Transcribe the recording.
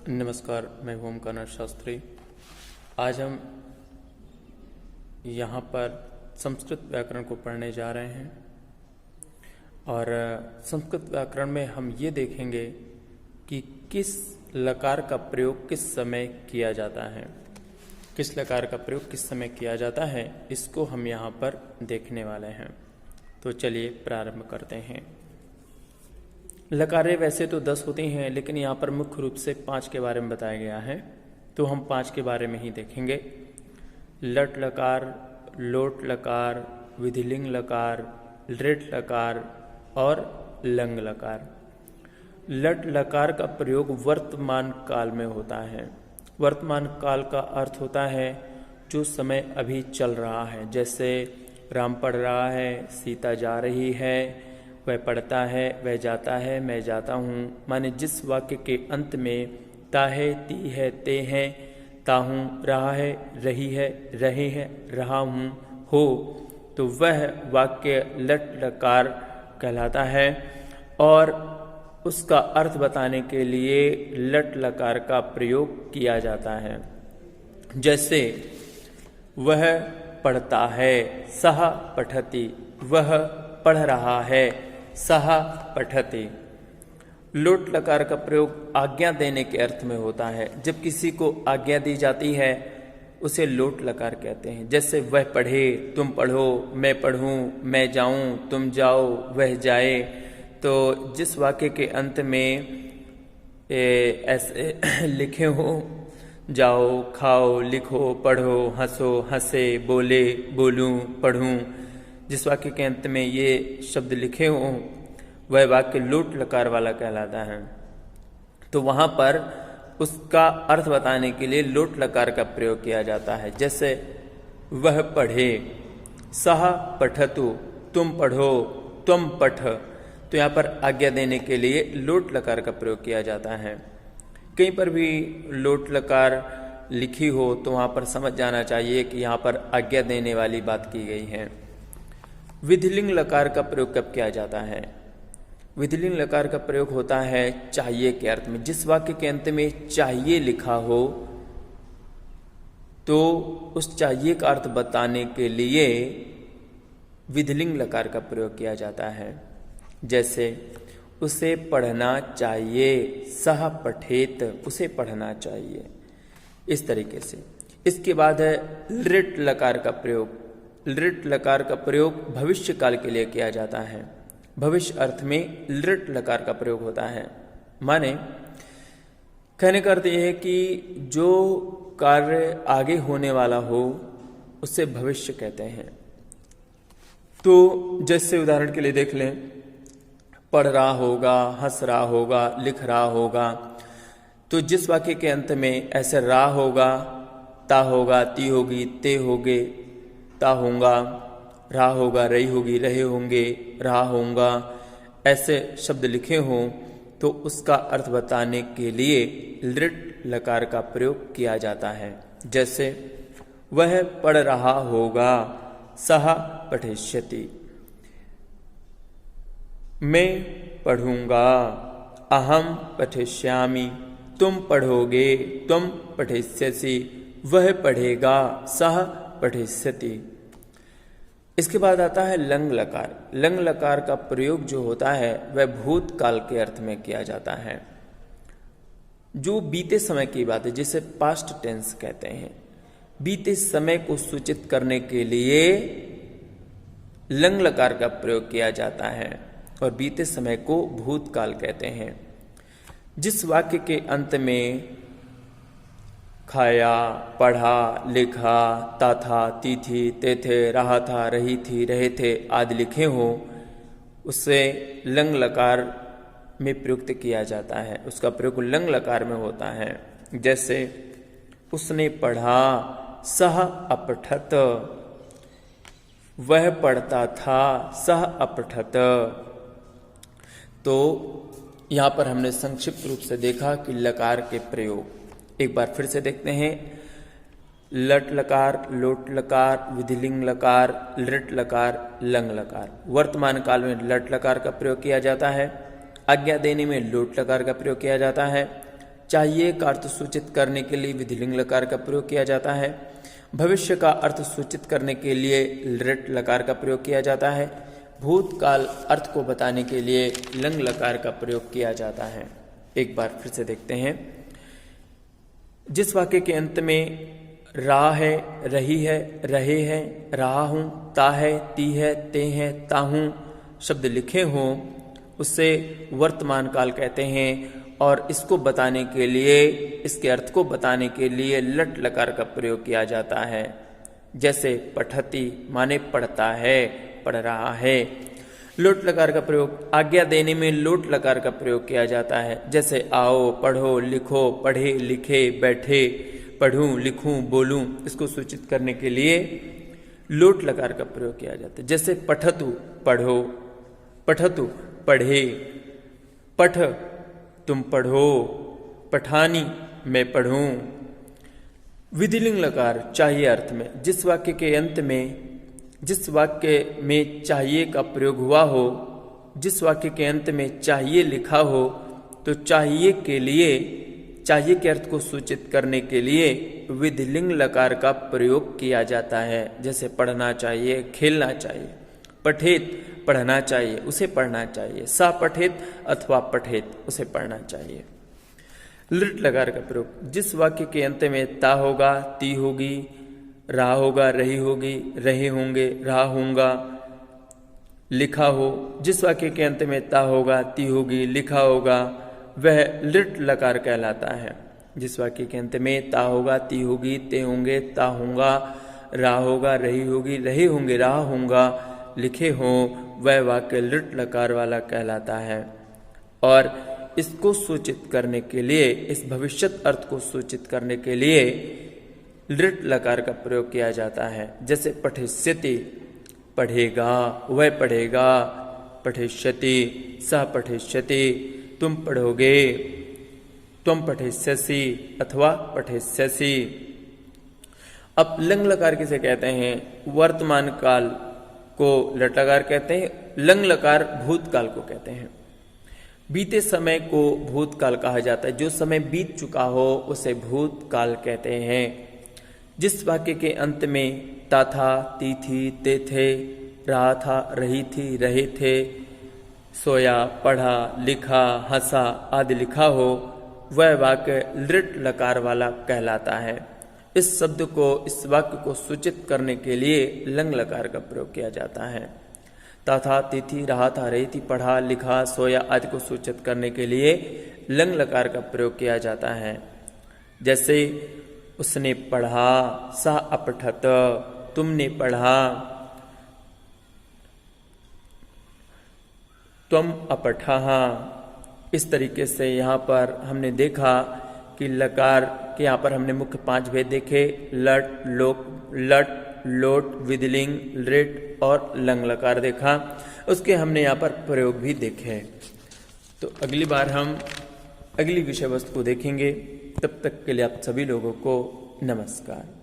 नमस्कार, मैं हूं ओमकार शास्त्री। आज हम यहाँ पर संस्कृत व्याकरण को पढ़ने जा रहे हैं और संस्कृत व्याकरण में हम ये देखेंगे कि किस लकार का प्रयोग किस समय किया जाता है। किस लकार का प्रयोग किस समय किया जाता है, इसको हम यहाँ पर देखने वाले हैं। तो चलिए प्रारंभ करते हैं। लकारें वैसे तो 10 होती हैं, लेकिन यहाँ पर मुख्य रूप से 5 के बारे में बताया गया है, तो हम 5 के बारे में ही देखेंगे। लट लकार, लोट लकार, विधिलिंग लकार, लृट लकार और लंग लकार। लट लकार का प्रयोग वर्तमान काल में होता है। वर्तमान काल का अर्थ होता है जो समय अभी चल रहा है। जैसे राम पढ़ रहा है, सीता जा रही है, वह पढ़ता है, वह जाता है, मैं जाता हूँ। माने जिस वाक्य के अंत में ता है, ती है, ते हैं, ताहूँ, रहा है, रही है, रहे हैं, रहा हूँ, हो, तो वह वाक्य लट लकार कहलाता है। और उसका अर्थ बताने के लिए लट लकार का प्रयोग किया जाता है। जैसे वह पढ़ता है, सह पठति, वह पढ़ रहा है, सह पठति। लोट लकार का प्रयोग आज्ञा देने के अर्थ में होता है। जब किसी को आज्ञा दी जाती है उसे लोट लकार कहते हैं। जैसे वह पढ़े, तुम पढ़ो, मैं पढ़ूं, मैं जाऊं, तुम जाओ, वह जाए। तो जिस वाक्य के अंत में ऐसे लिखे हो, जाओ, खाओ, लिखो, पढ़ो, हंसो, हंसे, बोले, बोलूं, पढ़ूं, जिस वाक्य के अंत में ये शब्द लिखे हों वह वाक्य लोट लकार वाला कहलाता है। तो वहाँ पर उसका अर्थ बताने के लिए लोट लकार का प्रयोग किया जाता है। जैसे वह पढ़े, सह पठतु, तुम पढ़ो, तुम पठ। तो यहाँ पर आज्ञा देने के लिए लोट लकार का प्रयोग किया जाता है। कहीं पर भी लोट लकार लिखी हो तो वहाँ पर समझ जाना चाहिए कि यहाँ पर आज्ञा देने वाली बात की गई है। विधिलिंग लकार का प्रयोग कब किया जाता है? विधिलिंग लकार का प्रयोग होता है चाहिए के अर्थ में। जिस वाक्य के अंत में चाहिए लिखा हो तो उस चाहिए का अर्थ बताने के लिए विधिलिंग लकार का प्रयोग किया जाता है। जैसे उसे पढ़ना चाहिए, सह पठेत, उसे पढ़ना चाहिए, इस तरीके से। इसके बाद है लृट लकार का प्रयोग। लृट लकार का प्रयोग भविष्य काल के लिए किया जाता है। भविष्य अर्थ में लृट लकार का प्रयोग होता है। माने कहने का अर्थ यह है कि जो कार्य आगे होने वाला हो उसे भविष्य कहते हैं। तो जैसे उदाहरण के लिए देख लें, पढ़ रहा होगा, हंस रहा होगा, लिख रहा होगा। तो जिस वाक्य के अंत में ऐसे रहा होगा, ता होगा, ती होगी, ते होगे, ता होगा, रहा होगा, रही होगी, रहे होंगे, रहा होगा, ऐसे शब्द लिखे हों तो उसका अर्थ बताने के लिए लृट लकार का प्रयोग किया जाता है। जैसे वह पढ़ रहा होगा, सह पठिष्यति, मैं पढ़ूंगा, अहम पठिष्यामि, तुम पढ़ोगे, तुम पठिष्यसि, वह पढ़ेगा, सह पठिष्यति। इसके बाद आता है लंग लकार। लंग लकार का प्रयोग जो होता है वह भूतकाल के अर्थ में किया जाता है। जो बीते समय की बात है, जिसे पास्ट टेंस कहते हैं। बीते समय को सूचित करने के लिए लंग लकार का प्रयोग किया जाता है और बीते समय को भूतकाल कहते हैं। जिस वाक्य के अंत में खाया, पढ़ा, लिखा, ता था, ती थी, ते थे, रहा था, रही थी, रहे थे आदि लिखे हो उसे लंग लकार में प्रयुक्त किया जाता है। उसका प्रयोग लंग लकार में होता है। जैसे उसने पढ़ा, सह अपठत, वह पढ़ता था, सह अपठत। तो यहाँ पर हमने संक्षिप्त रूप से देखा कि लकार के प्रयोग। एक बार फिर से देखते हैं। लट लकार, लोट लकार, विधिलिंग लकार, लृट लकार, लंग लकार। वर्तमान काल में लट लकार का प्रयोग किया जाता है। आज्ञा देने में लोट लकार का प्रयोग किया जाता है। चाहिए का अर्थ सूचित करने के लिए विधिलिंग लकार का प्रयोग किया जाता है। भविष्य का अर्थ सूचित करने के लिए लृट लकार का प्रयोग किया जाता है। भूतकाल अर्थ को बताने के लिए लंग लकार का प्रयोग किया जाता है। एक बार फिर से देखते हैं। जिस वाक्य के अंत में रहा है, रही है, रहे हैं, रहा हूं, ता है, ती है, ते हैं, ताहूं शब्द लिखे हों उससे वर्तमान काल कहते हैं। और इसको बताने के लिए, इसके अर्थ को बताने के लिए लट लकार का प्रयोग किया जाता है। जैसे पठती माने पढ़ता है, पढ़ रहा है। लोट लकार का प्रयोग आज्ञा देने में लोट लकार का प्रयोग किया जाता है। जैसे आओ, पढ़ो, लिखो, पढ़े, लिखे, बैठे, पढ़ूं, लिखूं, बोलूं, इसको सूचित करने के लिए लोट लकार का प्रयोग किया जाता है। जैसे पठतु पढ़ो, पठतु पढ़े, पठ तुम पढ़ो, पठानी मैं पढ़ूं। विधिलिंग लकार चाहिए अर्थ में जिस वाक्य के अंत में, जिस वाक्य में चाहिए का प्रयोग हुआ हो, जिस वाक्य के अंत में चाहिए लिखा हो, तो चाहिए के लिए, चाहिए के अर्थ को सूचित करने के लिए विधिलिंग लकार का प्रयोग किया जाता है। जैसे पढ़ना चाहिए, खेलना चाहिए। पठेत पढ़ना चाहिए, उसे पढ़ना चाहिए। सा पठेत अथवा पठेत उसे पढ़ना चाहिए। लृट लकार का प्रयोग जिस वाक्य के अंत में ता होगा, ती होगी, रहा होगा, रही होगी, रहे होंगे, रहा होगा, लिखा हो, जिस वाक्य के अंत में ता होगा, ती होगी, लिखा होगा, वह लृट लकार कहलाता है। जिस वाक्य के अंत में ता होगा, ती होगी, ते होंगे, ता होगा, रहा होगा, रही होगी, रहे होंगे, रहा होगा, लिखे हों, वह वाक्य लृट लकार वाला कहलाता है। और इसको सूचित करने के लिए, इस भविष्यत अर्थ को सूचित करने के लिए लृट लकार का प्रयोग किया जाता है। जैसे पठिष्यति पढ़ेगा, वह पढ़ेगा, पठिष्यति, सह पठिष्यति तुम पढ़ोगे, तुम पठिष्यसि अथवा पठिष्यसि। अब लंग लकार किसे कहते हैं? वर्तमान काल को लट लकार कहते हैं, लंग लकार भूतकाल को कहते हैं। बीते समय को भूतकाल कहा जाता है। जो समय बीत चुका हो उसे भूतकाल कहते हैं। जिस वाक्य के अंत में ता था, ती थी, ते थे, रहा था, रही थी, रहे थे, सोया, पढ़ा, लिखा, हंसा आदि लिखा हो, वह वाक्य लृट लकार वाला कहलाता है। इस शब्द को, इस वाक्य को सूचित करने के लिए लंग लकार का प्रयोग किया जाता है। ता था, तिथि, रहा था, रही थी, पढ़ा, लिखा, सोया आदि को सूचित करने के लिए लंग लकार का प्रयोग किया जाता है। जैसे उसने पढ़ा, सा अपठत, तुमने पढ़ा, त्वम अपठः। इस तरीके से यहाँ पर हमने देखा कि लकार के यहाँ पर हमने मुख्य 5 भेद देखे। लट, लोक, लट, लोट, विधिलिंग, लृट और लंग लकार देखा। उसके हमने यहाँ पर प्रयोग भी देखे। तो अगली बार हम अगली विषय वस्तु को देखेंगे। तब तक के लिए आप सभी लोगों को नमस्कार।